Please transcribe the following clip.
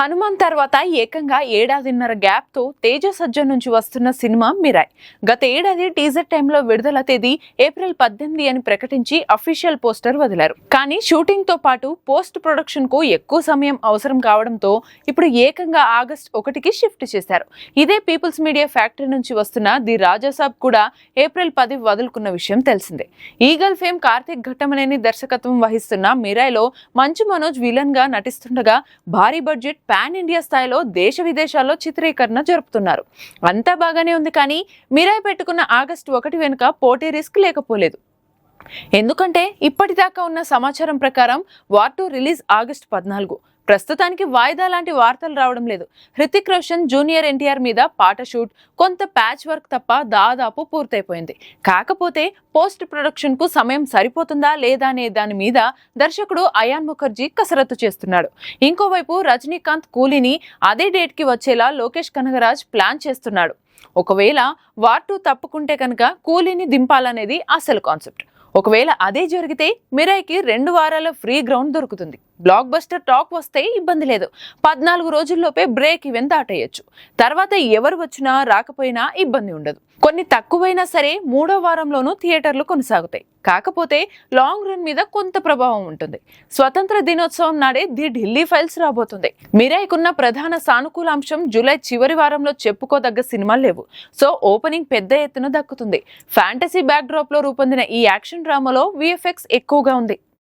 హనుమాన్ తర్వాత ఏకంగా ఏడాదిన్నర గ్యాప్ తో తేజ సజ్జన్ నుంచి వస్తున్న సినిమా మిరాయ్. గత ఏడాది టీజర్ టైంలో విడుదల తేదీ ఏప్రిల్ 18 అని ప్రకటించి అఫీషియల్ పోస్టర్ వదిలారు. కానీ షూటింగ్ తో పాటు పోస్ట్ ప్రొడక్షన్ కు ఎక్కువ సమయం అవసరం కావడంతో ఇప్పుడు ఏకంగా ఆగస్ట్ 1కి షిఫ్ట్ చేశారు. ఇదే పీపుల్స్ మీడియా ఫ్యాక్టరీ నుంచి వస్తున్న ది రాజాసాబ్ కూడా ఏప్రిల్ 10 వదులుకున్న విషయం తెలిసిందే. ఈగల్ ఫేమ్ కార్తిక్ ఘట్టమనేని దర్శకత్వం వహిస్తున్న మిరాయ్ లో మంచు మనోజ్ విలన్ గా నటిస్తుండగా భారీ బడ్జెట్ పాన్ ఇండియా స్థాయిలో దేశ విదేశాల్లో చిత్రీకరణ జరుపుతున్నారు. అంతా బాగానే ఉంది, కానీ మిరాయ్ పెట్టుకున్న ఆగస్టు 1 వెనుక పోటీ రిస్క్ లేకపోలేదు. ఎందుకంటే ఇప్పటిదాకా ఉన్న సమాచారం ప్రకారం వార్ 2 రిలీజ్ ఆగస్టు 14. ప్రస్తుతానికి వాయిదా లాంటి వార్తలు రావడం లేదు. హృతిక్ రోషన్ జూనియర్ ఎన్టీఆర్ మీద పాట షూట్, కొంత ప్యాచ్ వర్క్ తప్ప దాదాపు పూర్తయిపోయింది. కాకపోతే పోస్ట్ ప్రొడక్షన్ కు సమయం సరిపోతుందా లేదా అనే దాని మీద దర్శకుడు అయాన్ ముఖర్జీ కసరత్తు చేస్తున్నాడు. ఇంకోవైపు రజనీకాంత్ కూలీని అదే డేట్ కి వచ్చేలా లోకేష్ కనగరాజ్ ప్లాన్ చేస్తున్నాడు. ఒకవేళ వార్ 2 తప్పుకుంటే కనుక కూలీని దింపాలనేది అసలు కాన్సెప్ట్. ఒకవేళ అదే జరిగితే మిరాయ్కి 2 వారాల ఫ్రీ గ్రౌండ్ దొరుకుతుంది. బ్లాక్ బస్టర్ టాక్ వస్తే ఇబ్బంది లేదు. 14 రోజుల్లోపే బ్రేక్ ఈవెన్ దాటేయచ్చు. తర్వాత ఎవరు వచ్చినా రాకపోయినా ఇబ్బంది ఉండదు. కొన్ని తక్కువైనా సరే 3వ వారంలోనూ థియేటర్లు కొనసాగుతాయి. కాకపోతే లాంగ్ రన్ మీద కొంత ప్రభావం ఉంటుంది. స్వతంత్ర దినోత్సవం నాడే ది ఢిల్లీ ఫైల్స్ రాబోతుంది. మిరాయ్కున్న ప్రధాన సానుకూల అంశం జూలై చివరి వారంలో చెప్పుకోదగ్గ సినిమాలు లేవు. సో ఓపెనింగ్ పెద్ద ఎత్తున దక్కుతుంది. ఫ్యాంటసీ బ్యాక్ డ్రాప్ లో రూపొందిన ఈ యాక్షన్ డ్రామాలో VFX ఎక్కువగా ఉంది.